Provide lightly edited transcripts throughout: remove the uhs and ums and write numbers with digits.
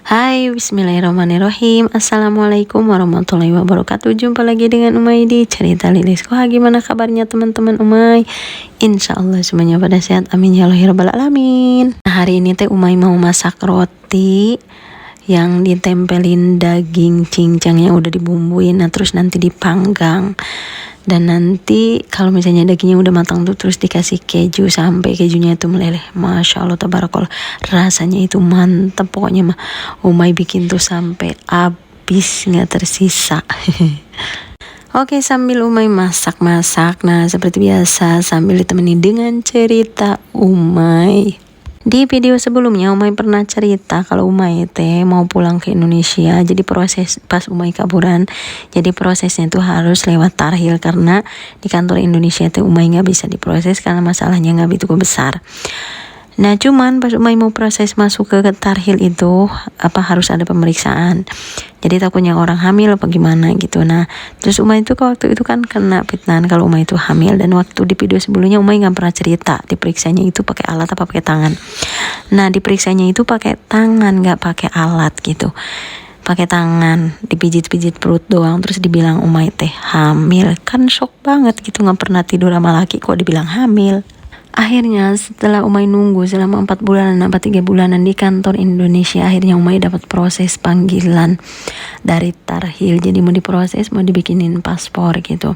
Hai, bismillahirrahmanirrahim. Assalamualaikum warahmatullahi wabarakatuh. Jumpa lagi dengan Umay di Cerita Lilis. Gimana kabarnya teman-teman Umay? Insya Allah semuanya pada sehat, amin ya Allah ya rabbal alamin. Nah, hari ini teh Umay mau masak roti yang ditempelin daging cincang yang udah dibumbuin, nah terus nanti dipanggang. Dan nanti kalau misalnya dagingnya udah matang tuh terus dikasih keju sampai kejunya itu meleleh. Masya Allah tabarakallah, rasanya itu mantep pokoknya mah. Umay bikin tuh sampai habis nggak tersisa. Oke, sambil Umay masak-masak, nah seperti biasa sambil ditemani dengan cerita Umay. Di video sebelumnya Umay pernah cerita kalau Umay teh mau pulang ke Indonesia. Jadi proses pas Umay kaburan, jadi prosesnya tuh harus lewat tarhil karena di kantor Indonesia teh Umay nggak bisa diproses karena masalahnya nggak begitu besar. Nah cuman pas Umay mau proses masuk ke tarhil itu harus ada pemeriksaan. Jadi takutnya orang hamil apa gimana gitu. Nah terus Umay itu waktu itu kan kena fitnah kalau Umay itu hamil. Dan waktu di video sebelumnya Umay nggak pernah cerita diperiksanya itu pakai alat apa pakai tangan. Nah diperiksanya itu pakai tangan, nggak pakai alat gitu. Pakai tangan, dipijit-pijit perut doang. Terus dibilang Umay teh hamil. Kan shock banget gitu, nggak pernah tidur sama laki kok dibilang hamil. Akhirnya setelah Umay nunggu selama 4 bulanan apa 3 bulanan di kantor Indonesia, akhirnya Umay dapat proses panggilan dari tarhil. Jadi mau diproses, mau dibikinin paspor gitu.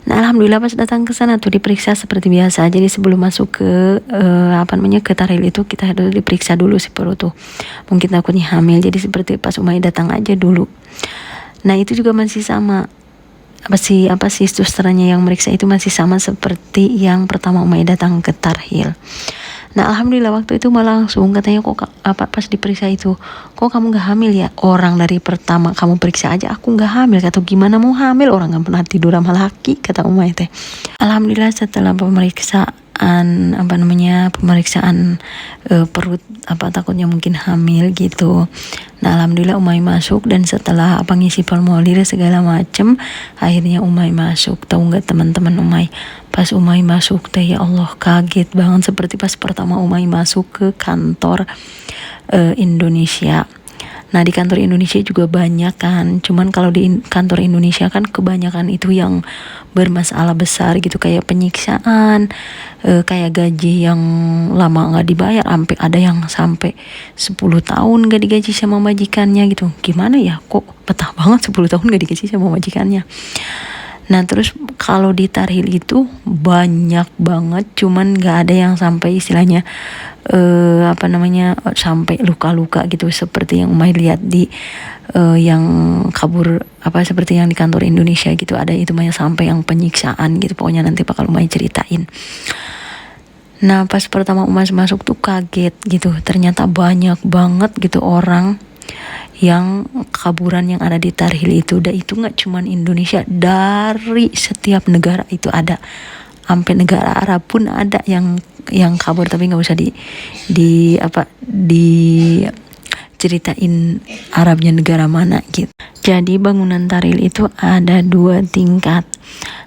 Nah alhamdulillah pas datang ke sana tuh diperiksa seperti biasa. Jadi sebelum masuk ke ke tarhil itu kita harus diperiksa dulu si perut tuh. Mungkin takutnya hamil. Jadi seperti pas Umay datang aja dulu. Nah itu juga masih sama. Apa sih susteranya yang meriksa itu masih sama seperti yang pertama Umay datang ke tarhil. Nah alhamdulillah waktu itu malah langsung katanya pas diperiksa itu, kok kamu gak hamil ya? Orang dari pertama kamu periksa aja aku gak hamil. Kata gimana mau hamil, orang gak pernah tidur sama laki, kata Umay teh. Alhamdulillah setelah pemeriksaan perut takutnya mungkin hamil gitu. Nah alhamdulillah Umay masuk, dan setelah ngisi formulir segala macem akhirnya Umay masuk. Tahu nggak teman-teman Umay, pas Umay masuk teh ya Allah kaget banget seperti pas pertama Umay masuk ke kantor Indonesia. Nah di kantor Indonesia juga banyak kan, cuman kalau di kantor Indonesia kan kebanyakan itu yang bermasalah besar gitu, kayak penyiksaan, kayak gaji yang lama nggak dibayar, ada yang sampai 10 tahun nggak digaji sama majikannya gitu. Gimana ya, kok betah banget 10 tahun nggak digaji sama majikannya. Nah terus kalau di tarhil itu banyak banget, cuman nggak ada yang sampai istilahnya sampai luka-luka gitu seperti yang Umay lihat di yang kabur seperti yang di kantor Indonesia gitu. Ada itu mah sampai yang penyiksaan gitu, pokoknya nanti bakal Umay ceritain. Nah pas pertama Umay masuk tuh kaget gitu, ternyata banyak banget gitu orang yang kaburan yang ada di tarhil itu. Dan itu nggak cuman Indonesia, dari setiap negara itu ada, sampai negara Arab pun ada yang kabur, tapi nggak usah ceritain Arabnya negara mana gitu. Jadi bangunan tarhil itu ada 2 tingkat.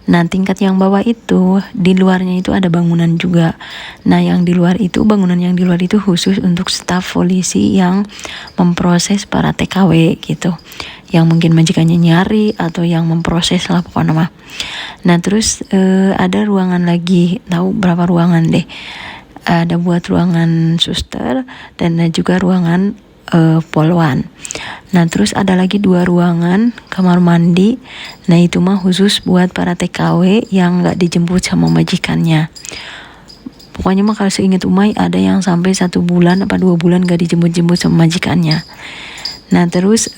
Nah tingkat yang bawah itu di luarnya itu ada bangunan juga. Nah bangunan yang di luar itu khusus untuk staf polisi yang memproses para TKW gitu, yang mungkin majikannya nyari atau yang memproses lah pokoknya mah. Nah terus ada ruangan lagi, tahu berapa ruangan deh, ada buat ruangan suster dan juga ruangan polwan. Nah terus ada lagi 2 ruangan kamar mandi. Nah itu mah khusus buat para TKW yang gak dijemput sama majikannya. Pokoknya mah kalau seingat Umay ada yang sampai 1 bulan 2 bulan gak dijemput sama majikannya. Nah terus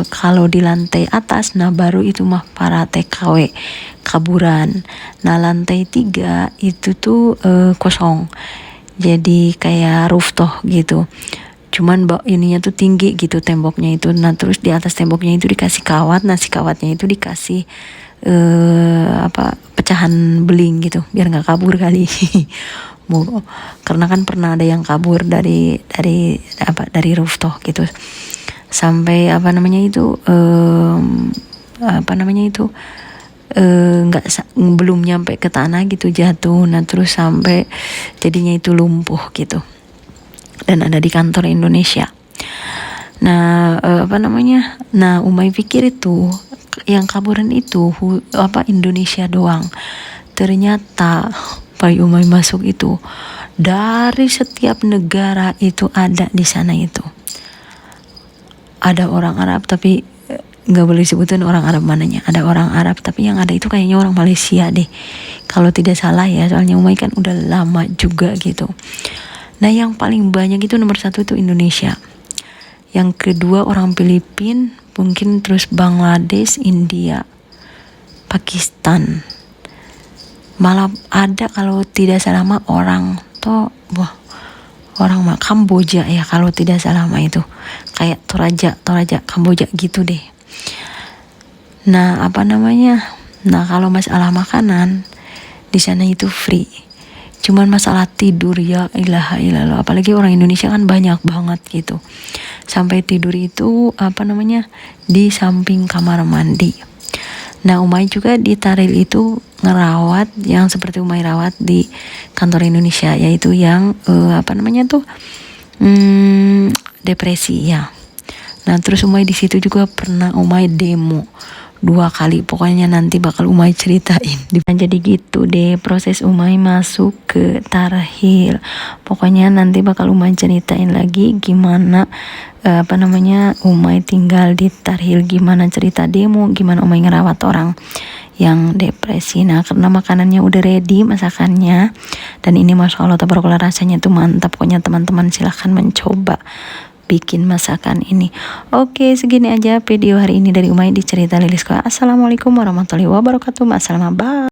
kalau di lantai atas, nah baru itu mah para TKW kaburan. Nah lantai 3 itu tuh kosong, jadi kayak rooftop gitu, cuman ininya tuh tinggi gitu temboknya itu. Nah terus di atas temboknya itu dikasih kawat. Nah si kawatnya itu dikasih pecahan beling gitu biar nggak kabur kali. Karena kan pernah ada yang kabur dari rooftop gitu, sampai belum nyampe ke tanah gitu jatuh. Nah terus sampai jadinya itu lumpuh gitu. dan ada di kantor Indonesia. Nah nah Umay pikir itu yang kaburan itu Indonesia doang. Ternyata pas Umay masuk itu dari setiap negara itu ada di sana itu. Ada orang Arab tapi nggak boleh sebutin orang Arab mananya. Ada orang Arab tapi yang ada itu kayaknya orang Malaysia deh. Kalau tidak salah ya, soalnya Umay kan udah lama juga gitu. Nah yang paling banyak itu nomor 1 itu Indonesia. Yang kedua orang Filipina, mungkin terus Bangladesh, India, Pakistan. Malah ada kalau tidak salah mah orang Kamboja ya kalau tidak salah mah itu. Kayak Toraja Kamboja gitu deh. Nah nah kalau masalah makanan di sana itu free. Cuman masalah tidur ya ilaha illallah, apalagi orang Indonesia kan banyak banget gitu. Sampai tidur itu di samping kamar mandi. Nah Umay juga di Taril itu ngerawat yang seperti Umay rawat di kantor Indonesia, yaitu yang depresi ya. Nah terus Umay di situ juga pernah Umay demo 2 kali, pokoknya nanti bakal Umay ceritain. Jadi gitu deh proses Umay masuk ke Tarhil. Pokoknya nanti bakal Umay ceritain lagi gimana Umay tinggal di Tarhil, gimana cerita demo, gimana Umay ngerawat orang yang depresi. Nah karena makanannya udah ready masakannya, dan ini masya Allah tabarakallah rasanya tuh mantap. Pokoknya teman-teman silahkan mencoba bikin masakan ini. Oke, segini aja video hari ini dari Umay di Cerita Lilis. Assalamualaikum warahmatullahi wabarakatuh. Bye.